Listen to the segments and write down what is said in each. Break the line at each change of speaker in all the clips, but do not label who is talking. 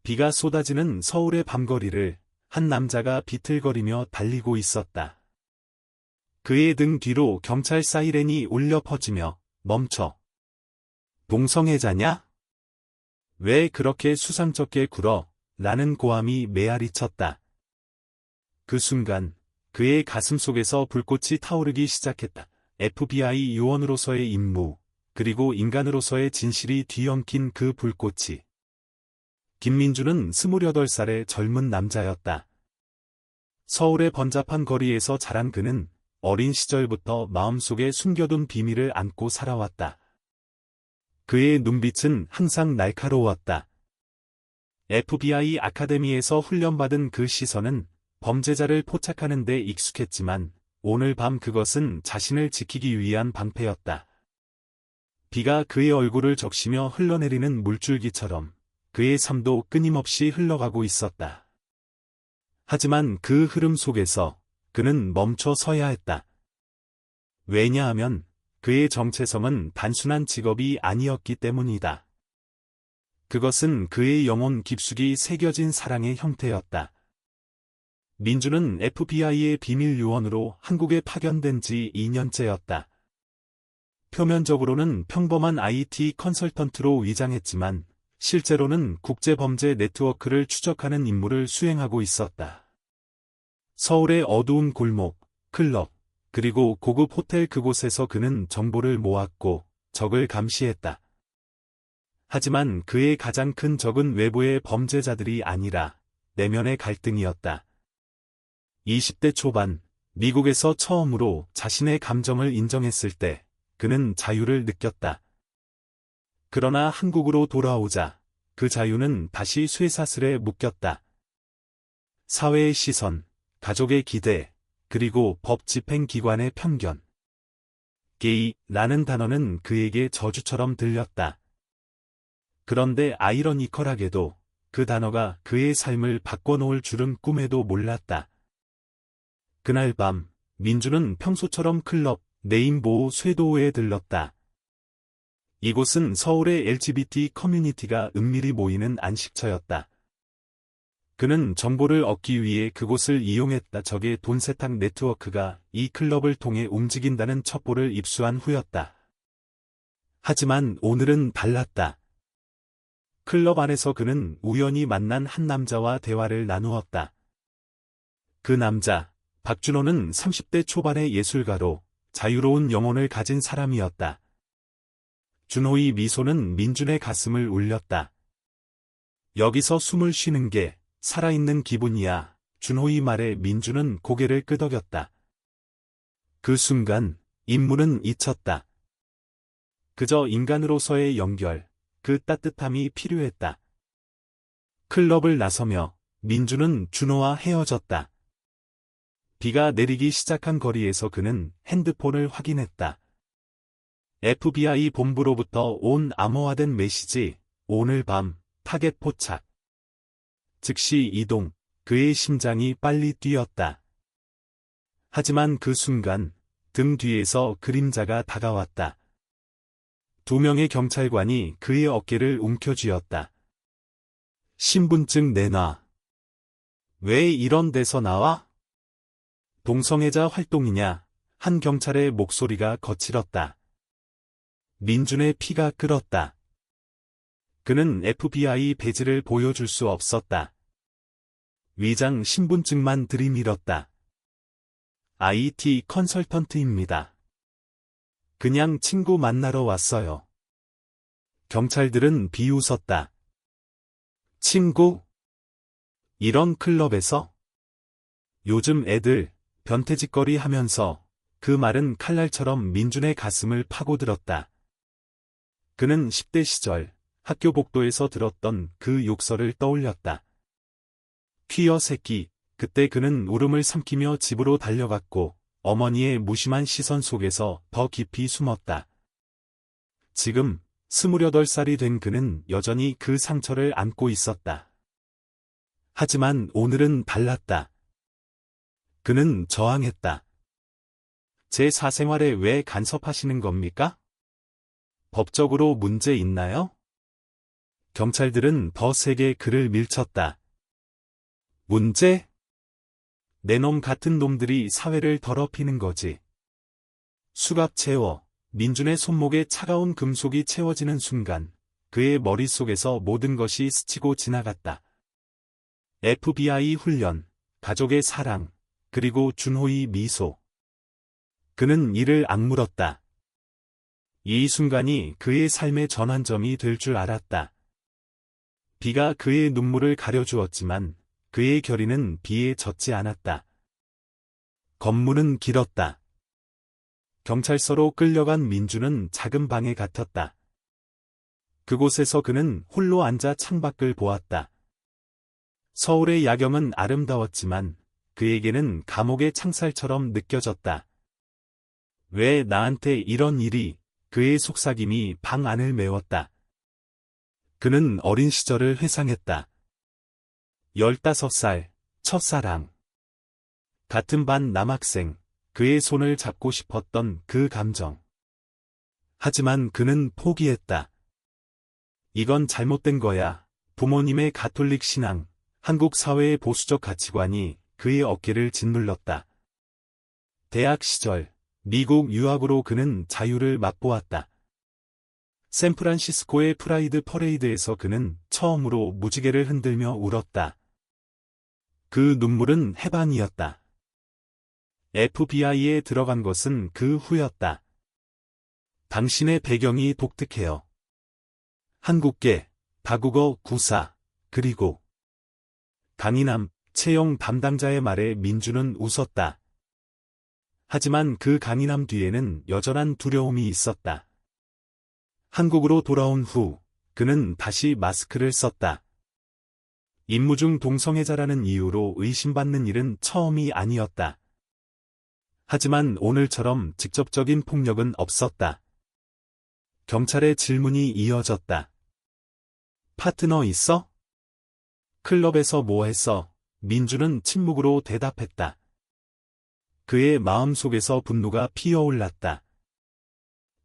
비가 쏟아지는 서울의 밤거리를 한 남자가 비틀거리며 달리고 있었다. 그의 등 뒤로 경찰 사이렌이 울려 퍼지며 멈춰. 동성애자냐? 왜 그렇게 수상쩍게 굴어? 라는 고함이 메아리 쳤다. 그 순간 그의 가슴 속에서 불꽃이 타오르기 시작했다. FBI 요원으로서의 임무, 그리고 인간으로서의 진실이 뒤엉킨 그 불꽃이. 김민주는 28살의 젊은 남자였다. 서울의 번잡한 거리에서 자란 그는 어린 시절부터 마음속에 숨겨둔 비밀을 안고 살아왔다. 그의 눈빛은 항상 날카로웠다. FBI 아카데미에서 훈련받은 그 시선은 범죄자를 포착하는 데 익숙했지만 오늘 밤 그것은 자신을 지키기 위한 방패였다. 비가 그의 얼굴을 적시며 흘러내리는 물줄기처럼 그의 삶도 끊임없이 흘러가고 있었다. 하지만 그 흐름 속에서 그는 멈춰 서야 했다. 왜냐하면 그의 정체성은 단순한 직업이 아니었기 때문이다. 그것은 그의 영혼 깊숙이 새겨진 사랑의 형태였다. 민주는 FBI의 비밀 요원으로 한국에 파견된 지 2년째였다. 표면적으로는 평범한 IT 컨설턴트로 위장했지만 실제로는 국제범죄 네트워크를 추적하는 임무를 수행하고 있었다. 서울의 어두운 골목, 클럽, 그리고 고급 호텔 그곳에서 그는 정보를 모았고 적을 감시했다. 하지만 그의 가장 큰 적은 외부의 범죄자들이 아니라 내면의 갈등이었다. 20대 초반, 미국에서 처음으로 자신의 감정을 인정했을 때 그는 자유를 느꼈다. 그러나 한국으로 돌아오자 그 자유는 다시 쇠사슬에 묶였다. 사회의 시선, 가족의 기대, 그리고 법 집행기관의 편견. 게이라는 단어는 그에게 저주처럼 들렸다. 그런데 아이러니컬하게도 그 단어가 그의 삶을 바꿔놓을 줄은 꿈에도 몰랐다. 그날 밤, 민주는 평소처럼 클럽 네임보우 쇄도우에 들렀다. 이곳은 서울의 LGBT 커뮤니티가 은밀히 모이는 안식처였다. 그는 정보를 얻기 위해 그곳을 이용했다. 적의 돈세탁 네트워크가 이 클럽을 통해 움직인다는 첩보를 입수한 후였다. 하지만 오늘은 달랐다. 클럽 안에서 그는 우연히 만난 한 남자와 대화를 나누었다. 그 남자, 박준호는 30대 초반의 예술가로 자유로운 영혼을 가진 사람이었다. 준호의 미소는 민준의 가슴을 울렸다. 여기서 숨을 쉬는 게 살아있는 기분이야. 준호의 말에 민준은 고개를 끄덕였다. 그 순간 인물은 잊혔다. 그저 인간으로서의 연결, 그 따뜻함이 필요했다. 클럽을 나서며 민준은 준호와 헤어졌다. 비가 내리기 시작한 거리에서 그는 핸드폰을 확인했다. FBI 본부로부터 온 암호화된 메시지, 오늘 밤, 타겟 포착. 즉시 이동, 그의 심장이 빨리 뛰었다. 하지만 그 순간, 등 뒤에서 그림자가 다가왔다. 2명의 경찰관이 그의 어깨를 움켜쥐었다. 신분증 내놔. 왜 이런 데서 나와? 동성애자 활동이냐? 한 경찰의 목소리가 거칠었다. 민준의 피가 끓었다. 그는 FBI 배지를 보여줄 수 없었다. 위장 신분증만 들이밀었다. IT 컨설턴트입니다. 그냥 친구 만나러 왔어요. 경찰들은 비웃었다. 친구? 이런 클럽에서? 요즘 애들 변태짓거리 하면서 그 말은 칼날처럼 민준의 가슴을 파고들었다. 그는 10대 시절 학교 복도에서 들었던 그 욕설을 떠올렸다. 퀴어 새끼. 그때 그는 울음을 삼키며 집으로 달려갔고 어머니의 무심한 시선 속에서 더 깊이 숨었다. 지금 28살이 된 그는 여전히 그 상처를 안고 있었다. 하지만 오늘은 달랐다. 그는 저항했다. 제 사생활에 왜 간섭하시는 겁니까? 법적으로 문제 있나요? 경찰들은 더 세게 그를 밀쳤다. 문제? 내 놈 같은 놈들이 사회를 더럽히는 거지. 수갑 채워. 민준의 손목에 차가운 금속이 채워지는 순간 그의 머릿속에서 모든 것이 스치고 지나갔다. FBI 훈련, 가족의 사랑, 그리고 준호의 미소. 그는 이를 악물었다. 이 순간이 그의 삶의 전환점이 될 줄 알았다. 비가 그의 눈물을 가려주었지만 그의 결의는 비에 젖지 않았다. 검문은 길었다. 경찰서로 끌려간 민주는 작은 방에 갇혔다. 그곳에서 그는 홀로 앉아 창밖을 보았다. 서울의 야경은 아름다웠지만 그에게는 감옥의 창살처럼 느껴졌다. 왜 나한테 이런 일이? 그의 속삭임이 방 안을 메웠다. 그는 어린 시절을 회상했다. 15살, 첫사랑. 같은 반 남학생, 그의 손을 잡고 싶었던 그 감정. 하지만 그는 포기했다. 이건 잘못된 거야. 부모님의 가톨릭 신앙, 한국 사회의 보수적 가치관이 그의 어깨를 짓눌렀다. 대학 시절, 미국 유학으로 그는 자유를 맛보았다. 샌프란시스코의 프라이드 퍼레이드에서 그는 처음으로 무지개를 흔들며 울었다. 그 눈물은 해방이었다. FBI에 들어간 것은 그 후였다. 당신의 배경이 독특해요. 한국계, 다국어 구사, 그리고 강인함, 채용 담당자의 말에 민주는 웃었다. 하지만 그 강인함 뒤에는 여전한 두려움이 있었다. 한국으로 돌아온 후, 그는 다시 마스크를 썼다. 임무 중 동성애자라는 이유로 의심받는 일은 처음이 아니었다. 하지만 오늘처럼 직접적인 폭력은 없었다. 경찰의 질문이 이어졌다. 파트너 있어? 클럽에서 뭐 했어? 민주는 침묵으로 대답했다. 그의 마음속에서 분노가 피어올랐다.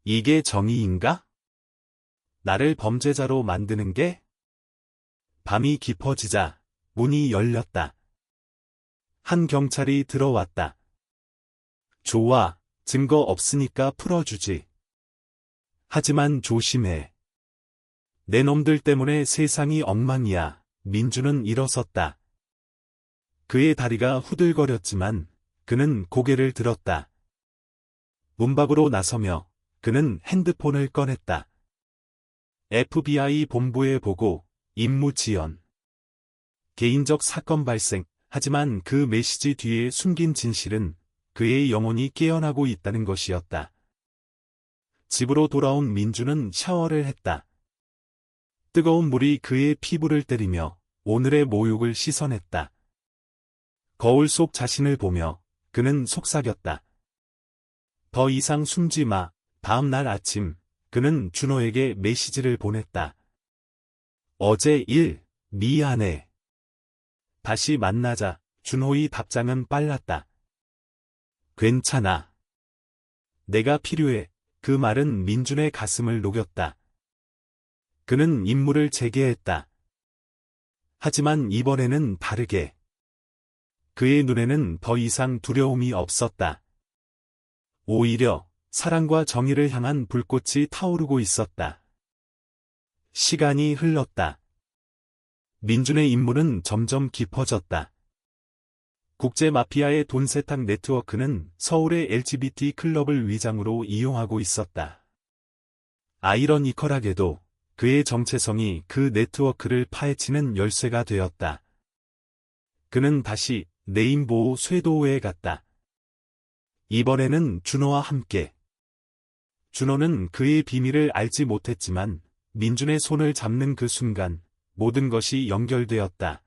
이게 정의인가? 나를 범죄자로 만드는 게? 밤이 깊어지자 문이 열렸다. 한 경찰이 들어왔다. 좋아, 증거 없으니까 풀어주지. 하지만 조심해. 내 놈들 때문에 세상이 엉망이야. 민주는 일어섰다. 그의 다리가 후들거렸지만 그는 고개를 들었다. 문 밖으로 나서며 그는 핸드폰을 꺼냈다. FBI 본부에 보고 임무 지연. 개인적 사건 발생. 하지만 그 메시지 뒤에 숨긴 진실은 그의 영혼이 깨어나고 있다는 것이었다. 집으로 돌아온 민주는 샤워를 했다. 뜨거운 물이 그의 피부를 때리며 오늘의 모욕을 씻어냈다. 거울 속 자신을 보며 그는 속삭였다. 더 이상 숨지 마. 다음 날 아침, 그는 준호에게 메시지를 보냈다. 어제 일, 미안해. 다시 만나자. 준호의 답장은 빨랐다. 괜찮아. 내가 필요해. 그 말은 민준의 가슴을 녹였다. 그는 임무를 재개했다. 하지만 이번에는 다르게. 그의 눈에는 더 이상 두려움이 없었다. 오히려 사랑과 정의를 향한 불꽃이 타오르고 있었다. 시간이 흘렀다. 민준의 임무는 점점 깊어졌다. 국제 마피아의 돈 세탁 네트워크는 서울의 LGBT 클럽을 위장으로 이용하고 있었다. 아이러니컬하게도 그의 정체성이 그 네트워크를 파헤치는 열쇠가 되었다. 그는 다시 네임보호 쇄도호에 갔다. 이번에는 준호와 함께. 준호는 그의 비밀을 알지 못했지만 민준의 손을 잡는 그 순간 모든 것이 연결되었다.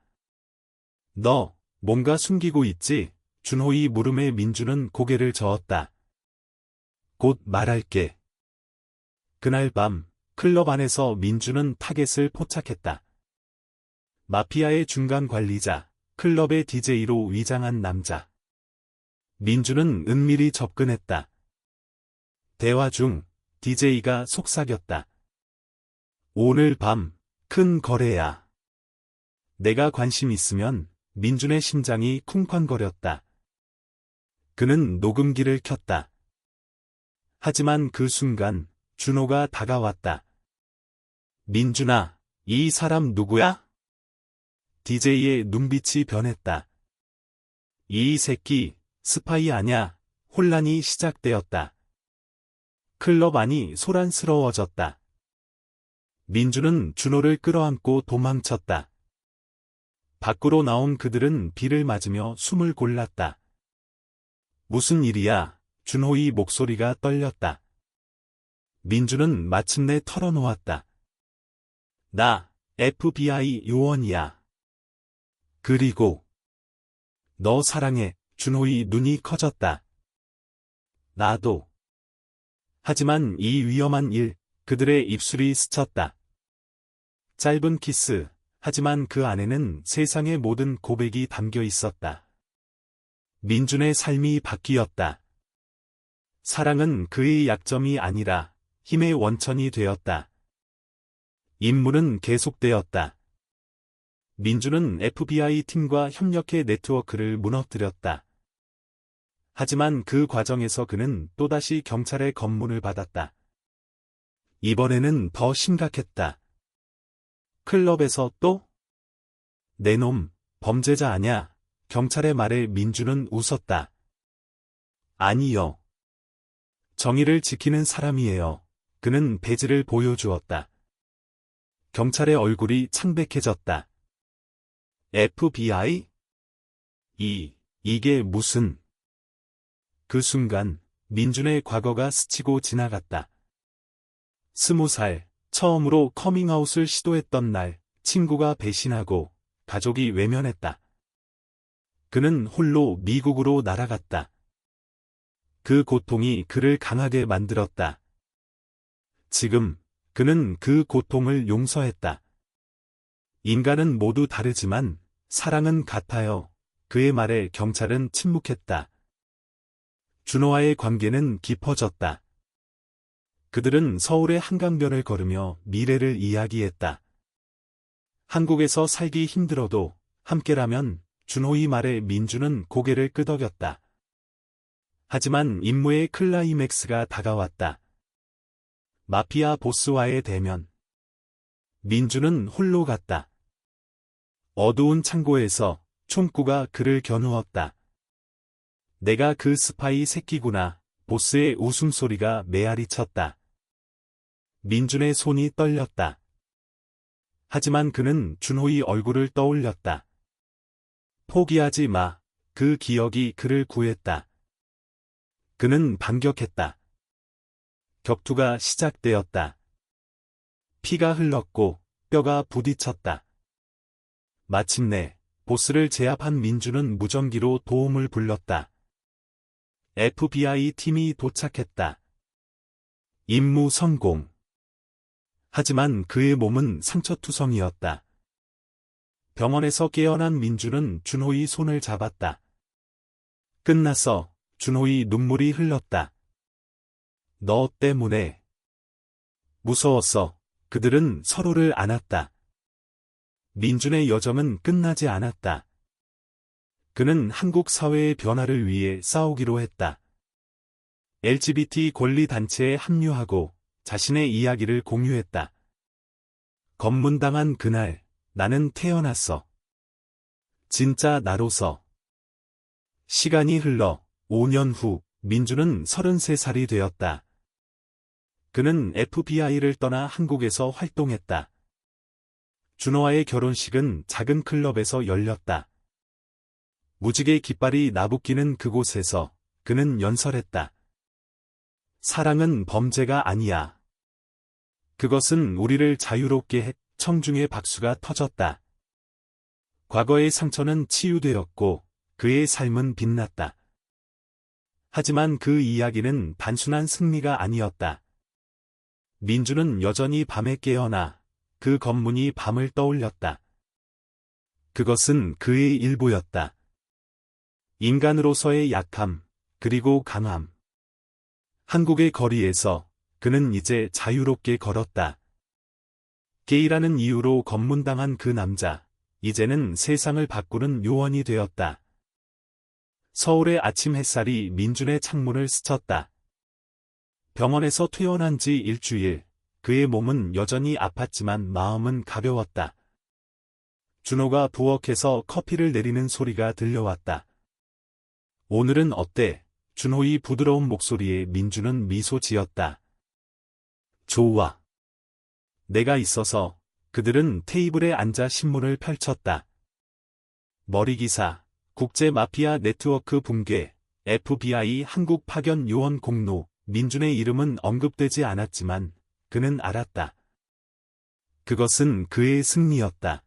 너 뭔가 숨기고 있지? 준호의 물음에 민주는 고개를 저었다. 곧 말할게. 그날 밤 클럽 안에서 민주는 타겟을 포착했다. 마피아의 중간 관리자, 클럽의 DJ로 위장한 남자. 민주는 은밀히 접근했다. 대화 중 DJ가 속삭였다. 오늘 밤 큰 거래야. 내가 관심 있으면 민준의 심장이 쿵쾅거렸다. 그는 녹음기를 켰다. 하지만 그 순간 준호가 다가왔다. 민준아, 이 사람 누구야? DJ의 눈빛이 변했다. 이 새끼, 스파이 아냐? 혼란이 시작되었다. 클럽 안이 소란스러워졌다. 민준은 준호를 끌어안고 도망쳤다. 밖으로 나온 그들은 비를 맞으며 숨을 골랐다. 무슨 일이야? 준호의 목소리가 떨렸다. 민준은 마침내 털어놓았다. 나 FBI 요원이야. 그리고 너 사랑해. 준호의 눈이 커졌다. 나도. 하지만 이 위험한 일, 그들의 입술이 스쳤다. 짧은 키스, 하지만 그 안에는 세상의 모든 고백이 담겨 있었다. 민준의 삶이 바뀌었다. 사랑은 그의 약점이 아니라 힘의 원천이 되었다. 임무는 계속되었다. 민준은 FBI 팀과 협력해 네트워크를 무너뜨렸다. 하지만 그 과정에서 그는 또다시 경찰의 검문을 받았다. 이번에는 더 심각했다. 클럽에서 또? 내 놈, 범죄자 아냐? 경찰의 말에 민준은 웃었다. 아니요. 정의를 지키는 사람이에요. 그는 배지를 보여주었다. 경찰의 얼굴이 창백해졌다. FBI? 이게 무슨... 그 순간 민준의 과거가 스치고 지나갔다. 20살, 처음으로 커밍아웃을 시도했던 날, 친구가 배신하고 가족이 외면했다. 그는 홀로 미국으로 날아갔다. 그 고통이 그를 강하게 만들었다. 지금 그는 그 고통을 용서했다. 인간은 모두 다르지만 사랑은 같아요. 그의 말에 경찰은 침묵했다. 준호와의 관계는 깊어졌다. 그들은 서울의 한강변을 걸으며 미래를 이야기했다. 한국에서 살기 힘들어도 함께라면. 준호의 말에 민준은 고개를 끄덕였다. 하지만 임무의 클라이맥스가 다가왔다. 마피아 보스와의 대면. 민준은 홀로 갔다. 어두운 창고에서 총구가 그를 겨누었다. 내가 그 스파이 새끼구나. 보스의 웃음소리가 메아리 쳤다. 민준의 손이 떨렸다. 하지만 그는 준호의 얼굴을 떠올렸다. 포기하지 마. 그 기억이 그를 구했다. 그는 반격했다. 격투가 시작되었다. 피가 흘렀고 뼈가 부딪혔다. 마침내 보스를 제압한 민준은 무전기로 도움을 불렀다. FBI 팀이 도착했다. 임무 성공. 하지만 그의 몸은 상처투성이었다. 병원에서 깨어난 민준은 준호의 손을 잡았다. 끝났어. 준호의 눈물이 흘렀다. 너 때문에. 무서웠어. 그들은 서로를 안았다. 민준의 여정은 끝나지 않았다. 그는 한국 사회의 변화를 위해 싸우기로 했다. LGBT 권리단체에 합류하고 자신의 이야기를 공유했다. 검문당한 그날, 나는 태어났어. 진짜 나로서. 시간이 흘러 5년 후, 민준은 33살이 되었다. 그는 FBI를 떠나 한국에서 활동했다. 준호와의 결혼식은 작은 클럽에서 열렸다. 무지개 깃발이 나부끼는 그곳에서 그는 연설했다. 사랑은 범죄가 아니야. 그것은 우리를 자유롭게 해. 청중의 박수가 터졌다. 과거의 상처는 치유되었고 그의 삶은 빛났다. 하지만 그 이야기는 단순한 승리가 아니었다. 민준은 여전히 밤에 깨어나 그 검문이 밤을 떠올렸다. 그것은 그의 일부였다. 인간으로서의 약함, 그리고 강함. 한국의 거리에서 그는 이제 자유롭게 걸었다. 게이라는 이유로 검문당한 그 남자, 이제는 세상을 바꾸는 요원이 되었다. 서울의 아침 햇살이 민준의 창문을 스쳤다. 병원에서 퇴원한 지 일주일, 그의 몸은 여전히 아팠지만 마음은 가벼웠다. 준호가 부엌에서 커피를 내리는 소리가 들려왔다. 오늘은 어때? 준호의 부드러운 목소리에 민준은 미소 지었다. 좋아. 내가 있어서. 그들은 테이블에 앉아 신문을 펼쳤다. 머리기사, 국제 마피아 네트워크 붕괴, FBI 한국 파견 요원 공로, 민준의 이름은 언급되지 않았지만 그는 알았다. 그것은 그의 승리였다.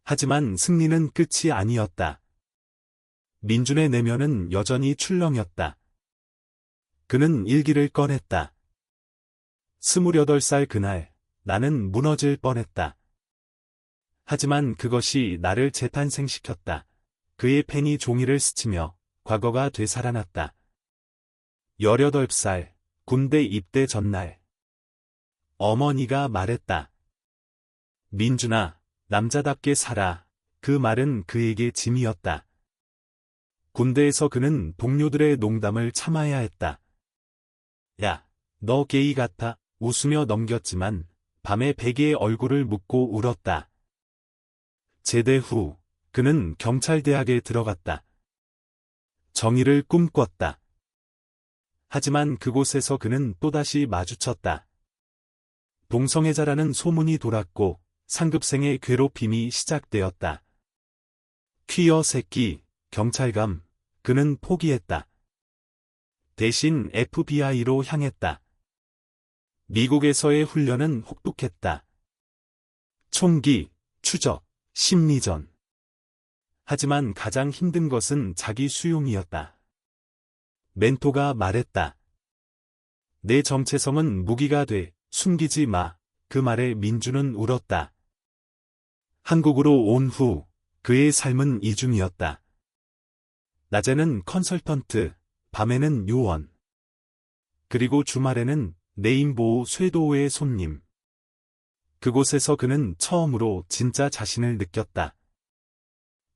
하지만 승리는 끝이 아니었다. 민준의 내면은 여전히 출렁였다. 그는 일기를 꺼냈다. 28살 그날, 나는 무너질 뻔했다. 하지만 그것이 나를 재탄생시켰다. 그의 펜이 종이를 스치며 과거가 되살아났다. 18살, 군대 입대 전날. 어머니가 말했다. 민준아, 남자답게 살아. 그 말은 그에게 짐이었다. 군대에서 그는 동료들의 농담을 참아야 했다. 야, 너 게이 같아. 웃으며 넘겼지만 밤에 베개에 얼굴을 묻고 울었다. 제대 후 그는 경찰대학에 들어갔다. 정의를 꿈꿨다. 하지만 그곳에서 그는 또다시 마주쳤다. 동성애자라는 소문이 돌았고 상급생의 괴롭힘이 시작되었다. 퀴어 새끼, 경찰감, 그는 포기했다. 대신 FBI로 향했다. 미국에서의 훈련은 혹독했다. 총기, 추적, 심리전. 하지만 가장 힘든 것은 자기 수용이었다. 멘토가 말했다. 내 정체성은 무기가 돼, 숨기지 마. 그 말에 민준은 울었다. 한국으로 온 후 그의 삶은 이중이었다. 낮에는 컨설턴트, 밤에는 요원. 그리고 주말에는 내임보호 쇄도의 손님. 그곳에서 그는 처음으로 진짜 자신을 느꼈다.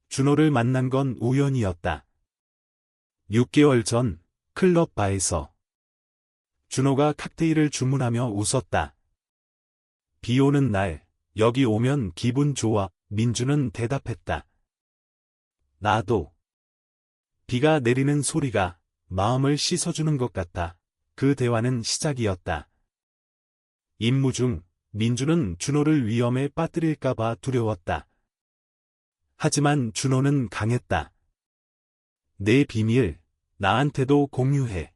준호를 만난 건 우연이었다. 6개월 전 클럽 바에서 준호가 칵테일을 주문하며 웃었다. 비 오는 날, 여기 오면 기분 좋아. 민준은 대답했다. 나도. 비가 내리는 소리가 마음을 씻어주는 것 같아. 그 대화는 시작이었다. 임무 중 민준은 준호를 위험에 빠뜨릴까봐 두려웠다. 하지만 준호는 강했다. 내 비밀, 나한테도 공유해.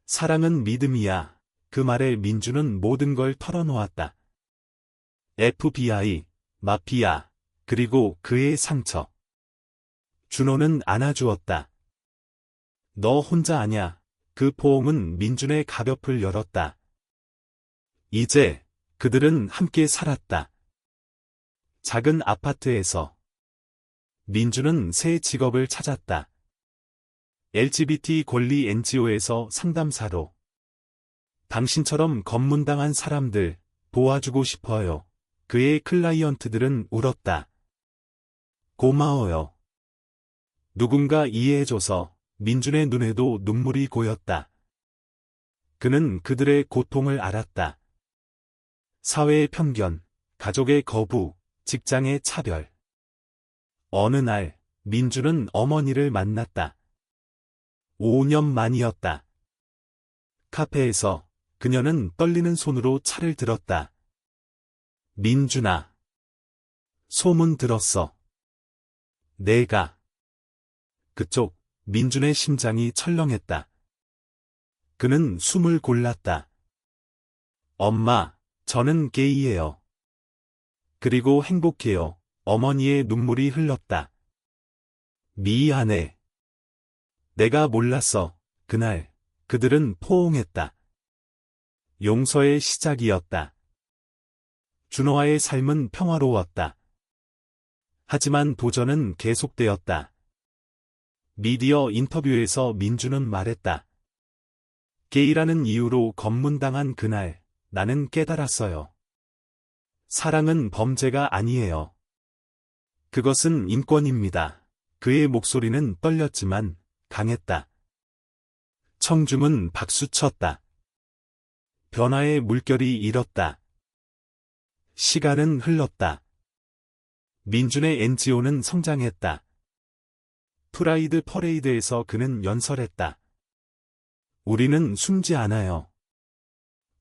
사랑은 믿음이야. 그 말에 민준은 모든 걸 털어놓았다. FBI, 마피아, 그리고 그의 상처. 준호는 안아주었다. 너 혼자 아냐. 그 포옹은 민준의 가벽을 열었다. 이제 그들은 함께 살았다. 작은 아파트에서 민준은 새 직업을 찾았다. LGBT 권리 NGO에서 상담사로. 당신처럼 검문당한 사람들 도와주고 싶어요. 그의 클라이언트들은 울었다. 고마워요. 누군가 이해해줘서. 민준의 눈에도 눈물이 고였다. 그는 그들의 고통을 알았다. 사회의 편견, 가족의 거부, 직장의 차별. 어느 날, 민준은 어머니를 만났다. 5년 만이었다. 카페에서 그녀는 떨리는 손으로 차를 들었다. 민준아. 소문 들었어. 내가. 그쪽. 민준의 심장이 철렁했다. 그는 숨을 골랐다. 엄마, 저는 게이예요. 그리고 행복해요. 어머니의 눈물이 흘렀다. 미안해. 내가 몰랐어. 그날, 그들은 포옹했다. 용서의 시작이었다. 준호와의 삶은 평화로웠다. 하지만 도전은 계속되었다. 미디어 인터뷰에서 민준은 말했다. 게이라는 이유로 검문당한 그날, 나는 깨달았어요. 사랑은 범죄가 아니에요. 그것은 인권입니다. 그의 목소리는 떨렸지만 강했다. 청중은 박수쳤다. 변화의 물결이 일었다. 시간은 흘렀다. 민준의 NGO는 성장했다. 프라이드 퍼레이드에서 그는 연설했다. 우리는 숨지 않아요.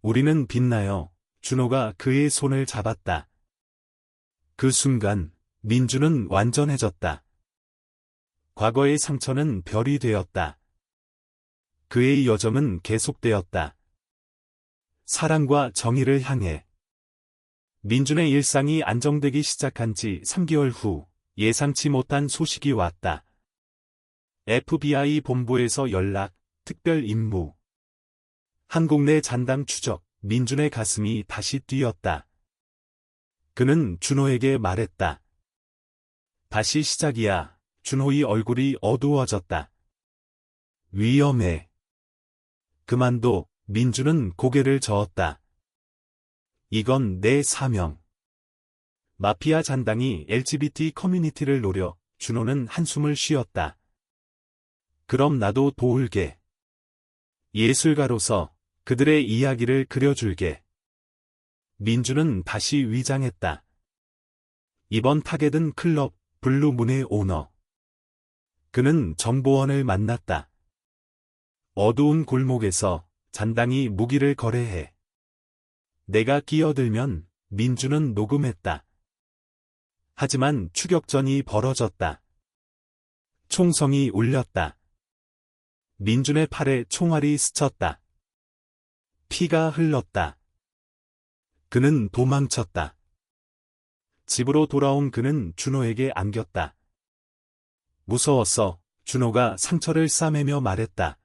우리는 빛나요. 준호가 그의 손을 잡았다. 그 순간 민준은 완전해졌다. 과거의 상처는 별이 되었다. 그의 여정은 계속되었다. 사랑과 정의를 향해. 민준의 일상이 안정되기 시작한 지 3개월 후 예상치 못한 소식이 왔다. FBI 본부에서 연락, 특별 임무. 한국 내 잔당 추적, 민준의 가슴이 다시 뛰었다. 그는 준호에게 말했다. 다시 시작이야. 준호의 얼굴이 어두워졌다. 위험해. 그만둬. 민준은 고개를 저었다. 이건 내 사명. 마피아 잔당이 LGBT 커뮤니티를 노려 준호는 한숨을 쉬었다. 그럼 나도 도울게. 예술가로서 그들의 이야기를 그려줄게. 민준은 다시 위장했다. 이번 타겟은 클럽 블루문의 오너. 그는 정보원을 만났다. 어두운 골목에서 잔당이 무기를 거래해. 내가 끼어들면 민준은 녹음했다. 하지만 추격전이 벌어졌다. 총성이 울렸다. 민준의 팔에 총알이 스쳤다. 피가 흘렀다. 그는 도망쳤다. 집으로 돌아온 그는 준호에게 안겼다. 무서웠어. 준호가 상처를 싸매며 말했다.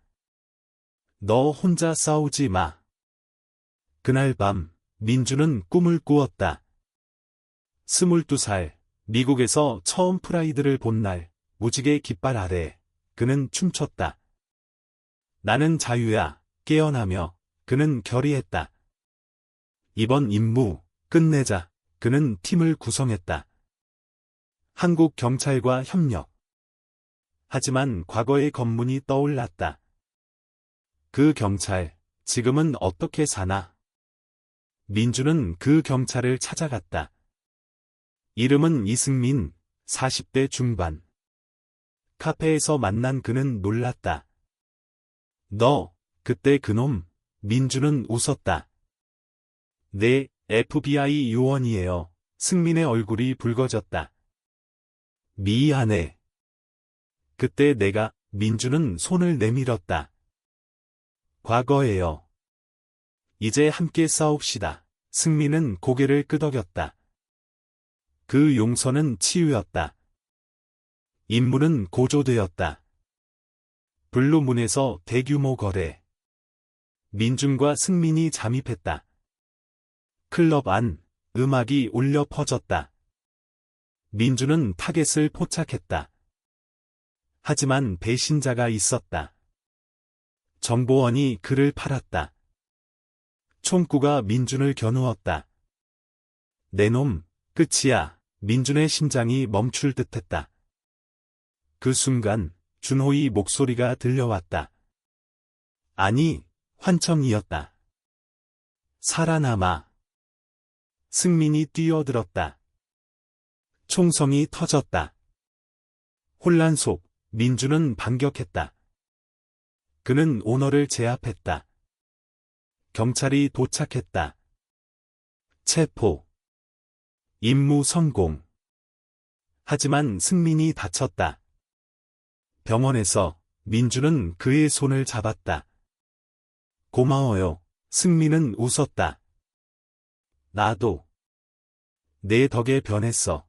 너 혼자 싸우지 마. 그날 밤 민준은 꿈을 꾸었다. 22살, 미국에서 처음 프라이드를 본 날, 무지개 깃발 아래 그는 춤췄다. 나는 자유야. 깨어나며 그는 결의했다. 이번 임무 끝내자. 그는 팀을 구성했다. 한국 경찰과 협력. 하지만 과거의 검문이 떠올랐다. 그 경찰, 지금은 어떻게 사나? 민준은 그 경찰을 찾아갔다. 이름은 이승민, 40대 중반. 카페에서 만난 그는 놀랐다. 너, 그때 그놈. 민준은 웃었다. 네, FBI 요원이에요. 승민의 얼굴이 붉어졌다. 미안해. 그때 내가, 민준은 손을 내밀었다. 과거예요. 이제 함께 싸웁시다. 승민은 고개를 끄덕였다. 그 용서는 치유였다. 임무는 고조되었다. 블루문에서 대규모 거래. 민준과 승민이 잠입했다. 클럽 안, 음악이 울려 퍼졌다. 민준은 타겟을 포착했다. 하지만 배신자가 있었다. 정보원이 그를 팔았다. 총구가 민준을 겨누었다. 내 놈, 끝이야. 민준의 심장이 멈출 듯했다. 그 순간 준호의 목소리가 들려왔다. 아니, 환청이었다. 살아남아. 승민이 뛰어들었다. 총성이 터졌다. 혼란 속 민준은 반격했다. 그는 오너를 제압했다. 경찰이 도착했다. 체포. 임무 성공. 하지만 승민이 다쳤다. 병원에서 민준은 그의 손을 잡았다. 고마워요. 승민은 웃었다. 나도. 내 덕에 변했어.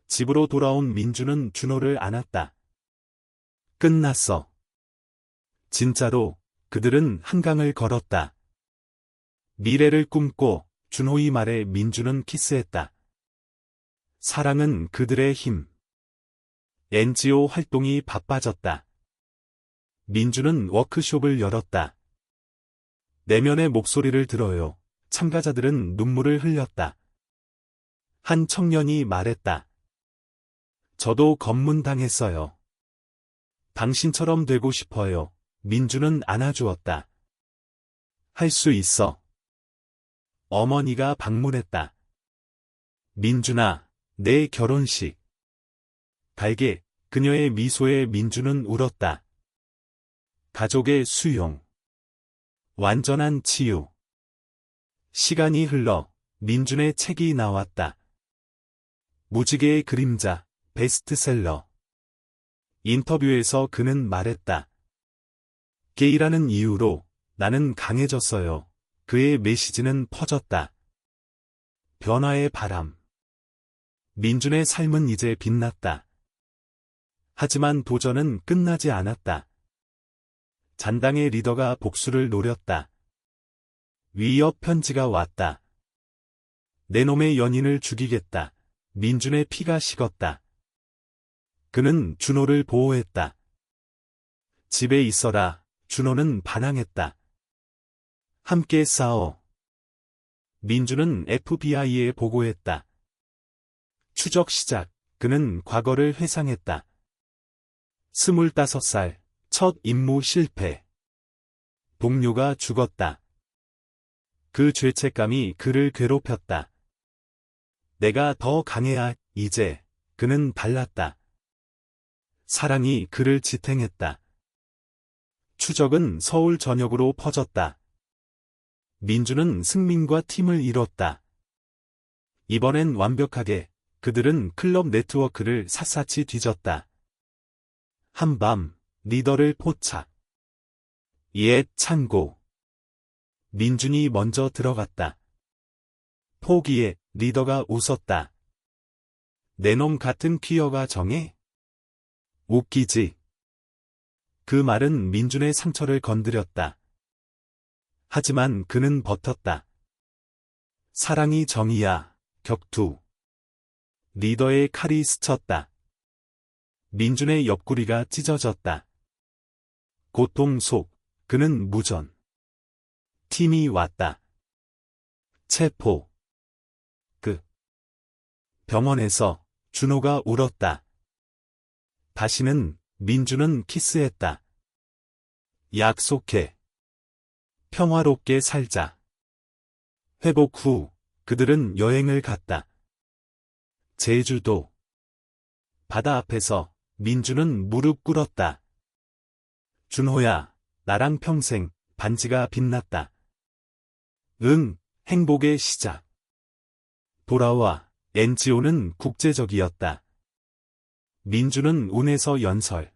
집으로 돌아온 민준은 준호를 안았다. 끝났어. 진짜로 그들은 한강을 걸었다. 미래를 꿈꿔 준호의 말에 민준은 키스했다. 사랑은 그들의 힘. NGO 활동이 바빠졌다. 민준은 워크숍을 열었다. 내면의 목소리를 들어요. 참가자들은 눈물을 흘렸다. 한 청년이 말했다. 저도 검문당했어요. 당신처럼 되고 싶어요. 민주는 안아주었다. 할 수 있어. 어머니가 방문했다. 민준아, 내 결혼식. 달게 그녀의 미소에 민주는 울었다. 가족의 수용. 완전한 치유. 시간이 흘러 민준의 책이 나왔다. 무지개의 그림자, 베스트셀러. 인터뷰에서 그는 말했다. 게이라는 이유로 나는 강해졌어요. 그의 메시지는 퍼졌다. 변화의 바람. 민준의 삶은 이제 빛났다. 하지만 도전은 끝나지 않았다. 잔당의 리더가 복수를 노렸다. 위협 편지가 왔다. 내 놈의 연인을 죽이겠다. 민준의 피가 식었다. 그는 준호를 보호했다. 집에 있어라. 준호는 반항했다. 함께 싸워. 민준은 FBI에 보고했다. 추적 시작. 그는 과거를 회상했다. 25살, 첫 임무 실패. 동료가 죽었다. 그 죄책감이 그를 괴롭혔다. 내가 더 강해야, 이제. 그는 달랐다. 사랑이 그를 지탱했다. 추적은 서울 전역으로 퍼졌다. 민주는 승민과 팀을 이뤘다. 이번엔 완벽하게 그들은 클럽 네트워크를 샅샅이 뒤졌다. 한밤 리더를 포착. 옛 창고. 민준이 먼저 들어갔다. 포기에 리더가 웃었다. 내 놈 같은 퀴어가 정해? 웃기지. 그 말은 민준의 상처를 건드렸다. 하지만 그는 버텼다. 사랑이 정의야. 격투. 리더의 칼이 스쳤다. 민준의 옆구리가 찢어졌다. 고통 속 그는 무전. 팀이 왔다. 체포. 병원에서 준호가 울었다. 다시는 민주는 키스했다. 약속해. 평화롭게 살자. 회복 후 그들은 여행을 갔다. 제주도. 바다 앞에서 민주는 무릎 꿇었다. 준호야, 나랑 평생. 반지가 빛났다. 응, 행복의 시작. 돌아와. NGO는 국제적이었다. 민주는 운에서 연설.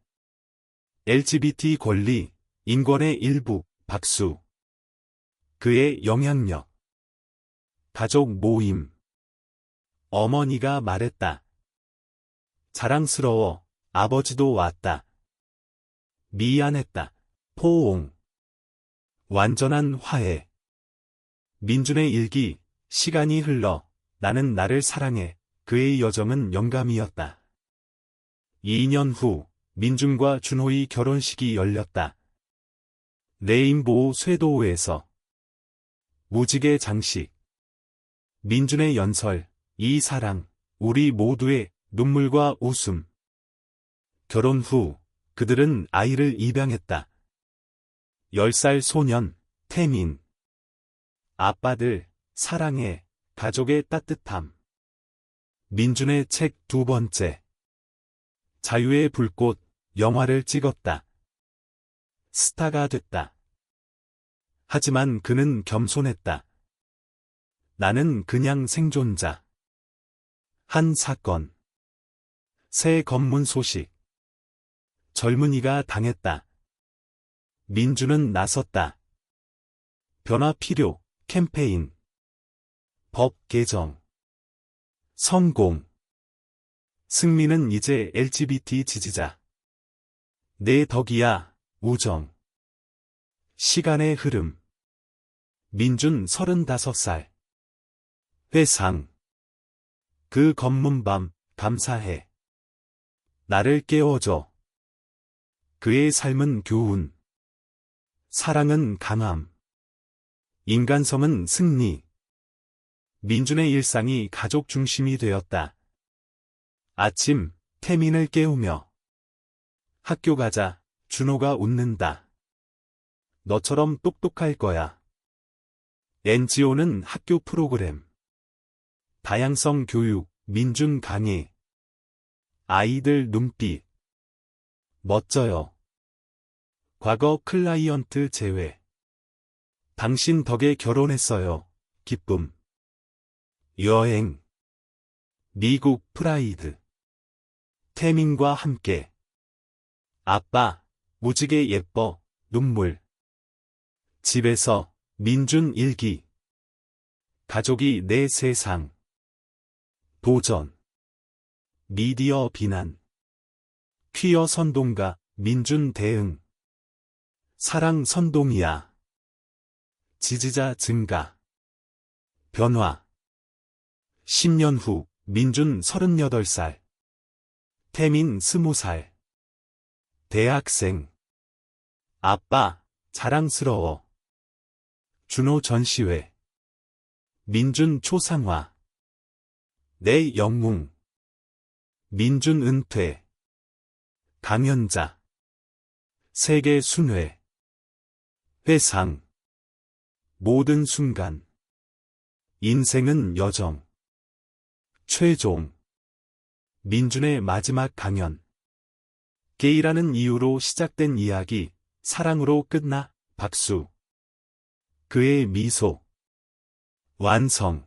LGBT 권리, 인권의 일부, 박수. 그의 영향력. 가족 모임. 어머니가 말했다. 자랑스러워. 아버지도 왔다. 미안했다. 포옹. 완전한 화해. 민준의 일기. 시간이 흘러. 나는 나를 사랑해. 그의 여정은 영감이었다. 2년 후 민준과 준호의 결혼식이 열렸다. 레인보우 쇄도호에서. 무지개 장식. 민준의 연설. 이 사랑. 우리 모두의 눈물과 웃음. 결혼 후 그들은 아이를 입양했다. 10살 소년 태민. 아빠들 사랑해. 가족의 따뜻함. 민준의 책 2번째. 자유의 불꽃. 영화를 찍었다. 스타가 됐다. 하지만 그는 겸손했다. 나는 그냥 생존자. 한 사건. 새 검문 소식. 젊은이가 당했다. 민주는 나섰다. 변화 필요. 캠페인. 법 개정. 성공. 승민은 이제 LGBT 지지자. 내 덕이야. 우정. 시간의 흐름. 민준 35살. 회상. 그 검문 밤. 감사해. 나를 깨워줘. 그의 삶은 교훈. 사랑은 강함. 인간성은 승리. 민준의 일상이 가족 중심이 되었다. 아침, 태민을 깨우며 학교 가자, 준호가 웃는다. 너처럼 똑똑할 거야. NGO는 학교 프로그램. 다양성 교육, 민준 강의. 아이들 눈빛. 멋져요. 과거 클라이언트 제외. 당신 덕에 결혼했어요. 기쁨. 여행. 미국 프라이드. 태민과 함께. 아빠, 무지개 예뻐, 눈물. 집에서, 민준 일기. 가족이 내 세상. 도전. 미디어 비난. 퀴어 선동가, 민준 대응. 사랑 선동이야. 지지자 증가. 변화. 10년 후, 민준 38살. 태민 20살. 대학생. 아빠, 자랑스러워. 준호 전시회. 민준 초상화. 내 영웅. 민준 은퇴. 강연자. 세계 순회. 회상. 모든 순간. 인생은 여정. 최종. 민준의 마지막 강연. 게이라는 이유로 시작된 이야기, 사랑으로 끝나, 박수. 그의 미소. 완성.